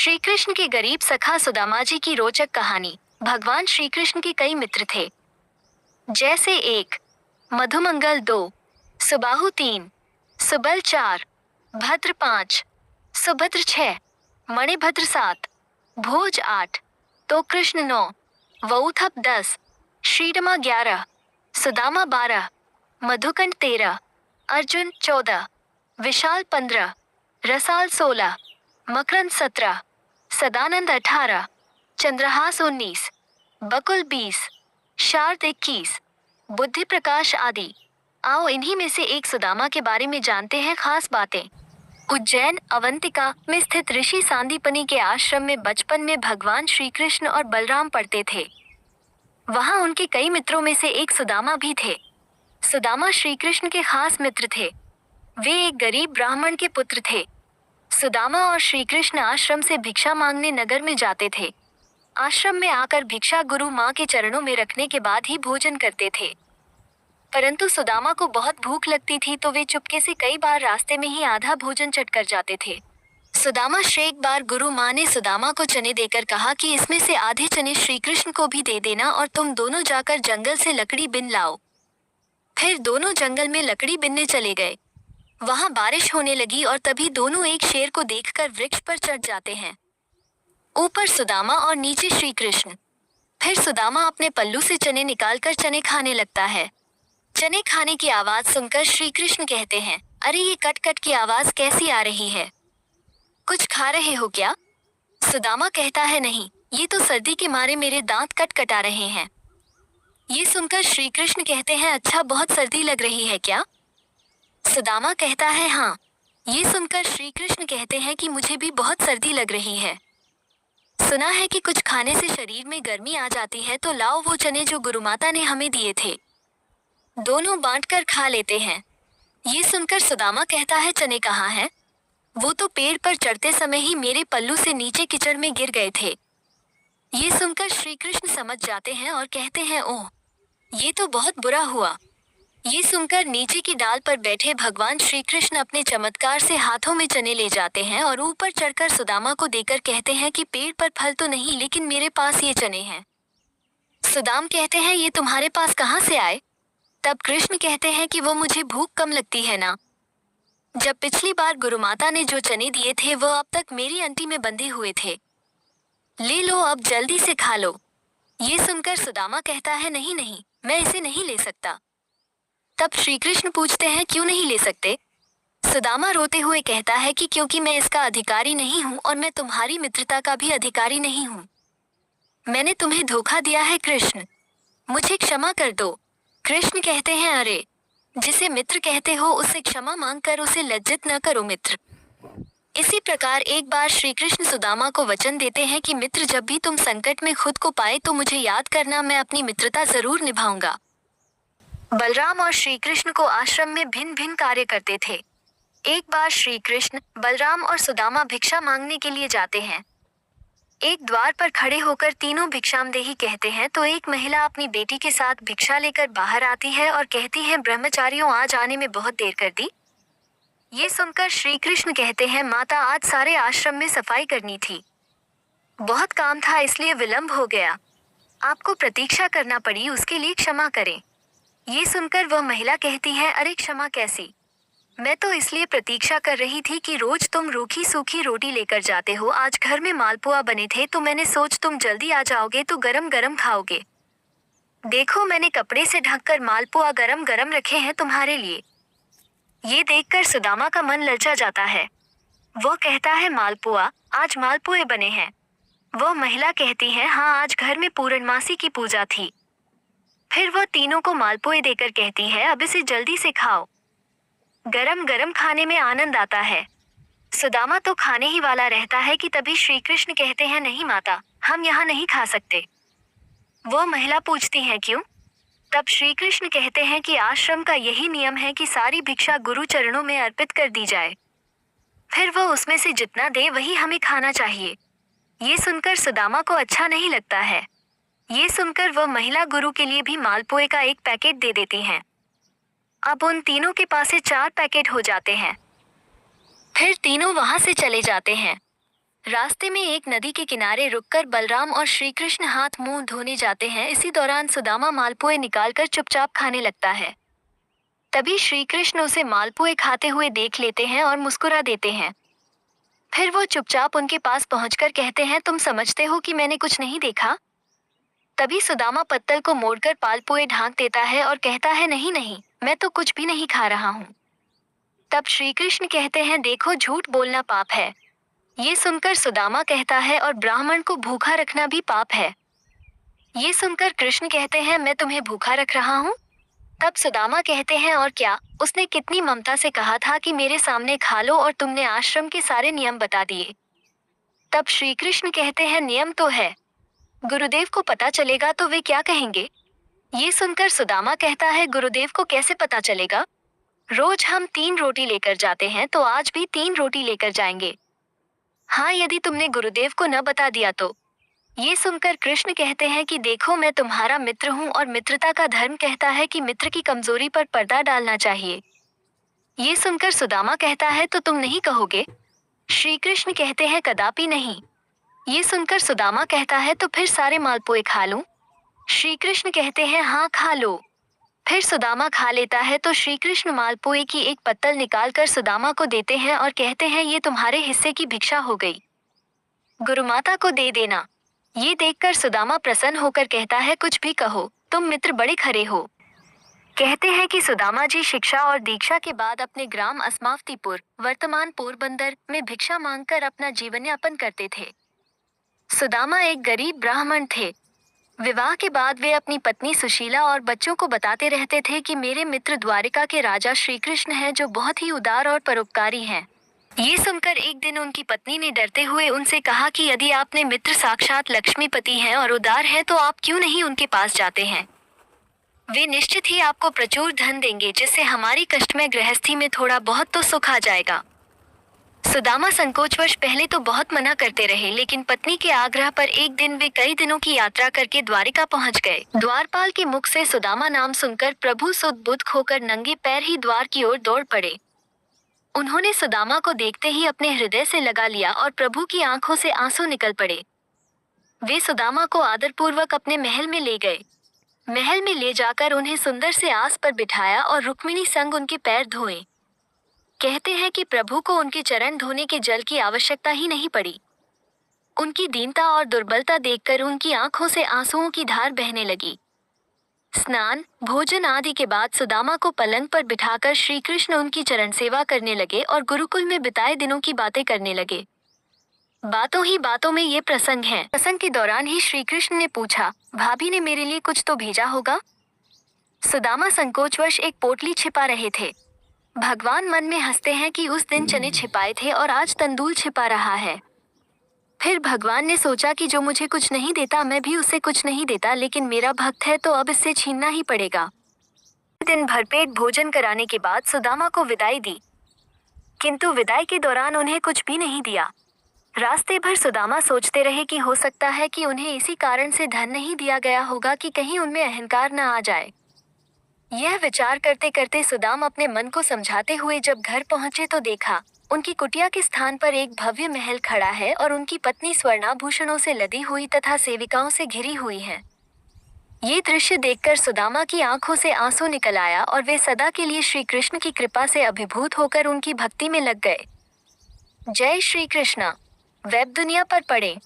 श्री कृष्ण के गरीब सखा सुदामा जी की रोचक कहानी। भगवान श्री कृष्ण के कई मित्र थे, जैसे 1, मधुमंगल 2, सुबाहु 3, सुबल 4, भद्र 5, सुभद्र 6, मणिभद्र 7, भोज 8, तो कृष्ण 9, वउथप 10, श्रीरमा 11, सुदामा 12, मधुकंठ 13, अर्जुन 14, विशाल 15, रसाल 16, मकरंद 17, सदानंद 18, चंद्रहास 19, बकुल 20, शार्द 21, बुद्धि प्रकाश आदि। आओ इन्हीं में से एक सुदामा के बारे में जानते हैं खास बातें। उज्जैन अवंतिका में स्थित ऋषि सांदीपनि के आश्रम में बचपन में भगवान श्री कृष्ण और बलराम पढ़ते थे। वहां उनके कई मित्रों में से एक सुदामा भी थे। सुदामा श्री कृष्ण के खास मित्र थे। वे एक गरीब ब्राह्मण के पुत्र थे। सुदामा और श्री कृष्ण आश्रम से भिक्षा मांगने नगर में जाते थे। आश्रम में आकर भिक्षा गुरु माँ के चरणों में रखने के बाद ही भोजन करते थे। परंतु सुदामा को बहुत भूख लगती थी, तो वे चुपके से कई बार रास्ते में ही आधा भोजन चट कर जाते थे। सुदामा श्री एक बार गुरु माँ ने सुदामा को चने देकर कहा कि इसमें से आधे चने श्री कृष्ण को भी दे देना और तुम दोनों जाकर जंगल से लकड़ी बिन लाओ। फिर दोनों जंगल में लकड़ी बिनने चले गए। वहां बारिश होने लगी और तभी दोनों एक शेर को देखकर वृक्ष पर चढ़ जाते हैं। ऊपर सुदामा और नीचे श्री कृष्ण। फिर सुदामा अपने पल्लू से चने निकालकर चने खाने लगता है। चने खाने की आवाज सुनकर श्री कृष्ण कहते हैं, अरे ये कट कट की आवाज कैसी आ रही है? कुछ खा रहे हो क्या? सुदामा कहता है, नहीं, ये तो सर्दी के मारे मेरे दांत कट कटा रहे हैं। ये सुनकर श्री कृष्ण कहते हैं, अच्छा बहुत सर्दी लग रही है क्या? सुदामा कहता है, हाँ। ये सुनकर श्री कृष्ण कहते हैं कि मुझे भी बहुत सर्दी लग रही है। सुना है कि कुछ खाने से शरीर में गर्मी आ जाती है, तो लाओ वो चने जो गुरुमाता ने हमें दिए थे, दोनों बांटकर खा लेते हैं। ये सुनकर सुदामा कहता है, चने कहाँ हैं? वो तो पेड़ पर चढ़ते समय ही मेरे पल्लू से नीचे कीचड़ में गिर गए थे। ये सुनकर श्री कृष्ण समझ जाते हैं और कहते हैं, ओह, ये तो बहुत बुरा हुआ। ये सुनकर नीचे की डाल पर बैठे भगवान श्री कृष्ण अपने चमत्कार से हाथों में चने ले जाते हैं और ऊपर चढ़कर सुदामा को देकर कहते हैं कि पेड़ पर फल तो नहीं, लेकिन मेरे पास ये चने हैं। सुदाम कहते हैं, ये तुम्हारे पास कहाँ से आए? तब कृष्ण कहते हैं कि वो मुझे भूख कम लगती है ना। जब पिछली बार गुरुमाता ने जो चने दिए थे वो अब तक मेरी अंटी में बंधे हुए थे। ले लो, अब जल्दी से खा लो। ये सुनकर सुदामा कहता है, नहीं नहीं, मैं इसे नहीं ले सकता। तब श्री कृष्ण पूछते हैं, क्यों नहीं ले सकते? सुदामा रोते हुए कहता है कि क्योंकि मैं इसका अधिकारी नहीं हूँ और मैं तुम्हारी मित्रता का भी अधिकारी नहीं हूँ। मैंने तुम्हें धोखा दिया है कृष्ण, मुझे क्षमा कर दो। कृष्ण कहते हैं, अरे, जिसे मित्र कहते हो उससे क्षमा मांगकर उसे लज्जित न करो मित्र। इसी प्रकार एक बार श्री कृष्ण सुदामा को वचन देते हैं कि मित्र, जब भी तुम संकट में खुद को पाए तो मुझे याद करना, मैं अपनी मित्रता जरूर निभाऊंगा। बलराम और श्री कृष्ण को आश्रम में भिन्न भिन्न कार्य करते थे। एक बार श्री कृष्ण, बलराम और सुदामा भिक्षा मांगने के लिए जाते हैं। एक द्वार पर खड़े होकर तीनों भिक्षामदेही कहते हैं, तो एक महिला अपनी बेटी के साथ भिक्षा लेकर बाहर आती है और कहती है, ब्रह्मचारियों, आज आने में बहुत देर कर दी। ये सुनकर श्री कृष्ण कहते हैं, माता, आज सारे आश्रम में सफाई करनी थी, बहुत काम था, इसलिए विलंब हो गया। आपको प्रतीक्षा करना पड़ी, उसके लिए क्षमा करें। ये सुनकर वह महिला कहती है, अरे क्षमा कैसी? मैं तो इसलिए प्रतीक्षा कर रही थी कि रोज तुम रूखी सूखी रोटी लेकर जाते हो, आज घर में मालपुआ बने थे तो मैंने सोच तुम जल्दी आ जाओगे तो गरम गरम खाओगे। देखो, मैंने कपड़े से ढककर मालपुआ गरम गरम रखे हैं तुम्हारे लिए। ये देखकर सुदामा का मन ललचा जाता है। वह कहता है, मालपुआ? आज मालपुए बने हैं? वह महिला कहती है, हाँ, आज घर में पूर्णमासी की पूजा थी। फिर वह तीनों को मालपुए देकर कहती है, अब इसे जल्दी से खाओ, गरम गरम खाने में आनंद आता है। सुदामा तो खाने ही वाला रहता है कि तभी श्री कृष्ण कहते हैं, नहीं माता, हम यहाँ नहीं खा सकते। वो महिला पूछती है, क्यों? तब श्री कृष्ण कहते हैं कि आश्रम का यही नियम है कि सारी भिक्षा गुरु चरणों में अर्पित कर दी जाए, फिर वो उसमें से जितना दे वही हमें खाना चाहिए। ये सुनकर सुदामा को अच्छा नहीं लगता है। ये सुनकर वह महिला गुरु के लिए भी मालपुए का एक पैकेट दे देती हैं। अब उन तीनों के पास से 4 पैकेट हो जाते हैं। फिर तीनों वहां से चले जाते हैं। रास्ते में एक नदी के किनारे रुककर बलराम और श्री कृष्ण हाथ मुंह धोने जाते हैं। इसी दौरान सुदामा मालपुए निकालकर चुपचाप खाने लगता है। तभी श्री कृष्ण उसे मालपुए खाते हुए देख लेते हैं और मुस्कुरा देते हैं। फिर वो चुपचाप उनके पास पहुंचकर कहते हैं, तुम समझते हो कि मैंने कुछ नहीं देखा? तभी सुदामा पत्तल को मोड़कर पालपुए ढांक देता है और कहता है, नहीं नहीं, मैं तो कुछ भी नहीं खा रहा हूँ। तब श्री कृष्ण कहते हैं, देखो झूठ बोलना पाप है। ये सुनकर सुदामा कहता है, और ब्राह्मण को भूखा रखना भी पाप है। ये सुनकर कृष्ण कहते हैं, मैं तुम्हें भूखा रख रहा हूँ? तब सुदामा कहते हैं, और क्या, उसने कितनी ममता से कहा था कि मेरे सामने खा लो, और तुमने आश्रम के सारे नियम बता दिए। तब श्री कृष्ण कहते हैं, नियम तो है, गुरुदेव को पता चलेगा तो वे क्या कहेंगे? ये सुनकर सुदामा कहता है, गुरुदेव को कैसे पता चलेगा? रोज हम 3 रोटी लेकर जाते हैं, तो आज भी 3 रोटी लेकर जाएंगे। हाँ, यदि तुमने गुरुदेव को न बता दिया तो। ये सुनकर कृष्ण कहते हैं कि देखो, मैं तुम्हारा मित्र हूँ और मित्रता का धर्म कहता है कि मित्र की कमजोरी पर पर्दा डालना चाहिए। ये सुनकर सुदामा कहता है, तो तुम नहीं कहोगे? श्री कृष्ण कहते हैं, कदापि नहीं। ये सुनकर सुदामा कहता है, तो फिर सारे मालपुए खा लूं? श्री कृष्ण कहते हैं, हाँ खा लो। फिर सुदामा खा लेता है तो श्री कृष्ण मालपुए की एक पत्तल निकालकर सुदामा को देते हैं और कहते हैं, ये तुम्हारे हिस्से की भिक्षा हो गई, गुरुमाता को दे देना। ये देखकर सुदामा प्रसन्न होकर कहता है, कुछ भी कहो, तुम मित्र बड़े खरे हो। कहते हैं कि सुदामा जी शिक्षा और दीक्षा के बाद अपने ग्राम अस्मावतीपुर, वर्तमान पोरबंदर में भिक्षा मांगकर अपना जीवन यापन करते थे। सुदामा एक गरीब ब्राह्मण थे। विवाह के बाद वे अपनी पत्नी सुशीला और बच्चों को बताते रहते थे कि मेरे मित्र द्वारिका के राजा श्री कृष्ण हैं, जो बहुत ही उदार और परोपकारी हैं। ये सुनकर एक दिन उनकी पत्नी ने डरते हुए उनसे कहा कि यदि आपने मित्र साक्षात लक्ष्मीपति हैं और उदार हैं, तो आप क्यों नहीं उनके पास जाते हैं? वे निश्चित ही आपको प्रचुर धन देंगे, जिससे हमारी कष्टमय गृहस्थी में थोड़ा बहुत तो सुख आ जाएगा। सुदामा संकोचवश पहले तो बहुत मना करते रहे, लेकिन पत्नी के आग्रह पर एक दिन वे कई दिनों की यात्रा करके द्वारिका पहुंच गए। द्वारपाल के मुख से सुदामा नाम सुनकर प्रभु सुध-बुध खोकर नंगे पैर ही द्वार की ओर दौड़ पड़े। उन्होंने सुदामा को देखते ही अपने हृदय से लगा लिया और प्रभु की आंखों से आंसू निकल पड़े। वे सुदामा को आदरपूर्वक अपने महल में ले गए। महल में ले जाकर उन्हें सुंदर से आस पर बिठाया और रुक्मिणी संग उनके पैर धोए। कहते हैं कि प्रभु को उनके चरण धोने के जल की आवश्यकता ही नहीं पड़ी। उनकी दीनता और दुर्बलता देखकर उनकी आंखों से आंसुओं की धार बहने लगी। स्नान, भोजन आदि के बाद सुदामा को पलंग पर बिठाकर श्री कृष्ण उनकी चरण सेवा करने लगे और गुरुकुल में बिताए दिनों की बातें करने लगे। बातों ही बातों में ये प्रसंग है। प्रसंग के दौरान ही श्री कृष्ण ने पूछा, भाभी ने मेरे लिए कुछ तो भेजा होगा? सुदामा संकोचवश एक पोटली छिपा रहे थे। भगवान मन में हंसते हैं कि उस दिन चने छिपाए थे और आज तंदूल छिपा रहा है। फिर भगवान ने सोचा कि जो मुझे कुछ नहीं देता, मैं भी उसे कुछ नहीं देता, लेकिन मेरा भक्त है तो अब इससे छीनना ही पड़ेगा। दिन भरपेट भोजन कराने के बाद सुदामा को विदाई दी, किंतु विदाई के दौरान उन्हें कुछ भी नहीं दिया। रास्ते भर सुदामा सोचते रहे कि हो सकता है कि उन्हें इसी कारण से धन नहीं दिया गया होगा कि कहीं उनमें अहंकार न आ जाए। यह विचार करते करते सुदाम अपने मन को समझाते हुए जब घर पहुंचे तो देखा, उनकी कुटिया के स्थान पर एक भव्य महल खड़ा है और उनकी पत्नी स्वर्णाभूषणों से लदी हुई तथा सेविकाओं से घिरी हुई है। ये दृश्य देखकर सुदामा की आंखों से आंसू निकल आया और वे सदा के लिए श्री कृष्ण की कृपा से अभिभूत होकर उनकी भक्ति में लग गए। जय श्री कृष्ण। वेब दुनिया पर पढ़ें।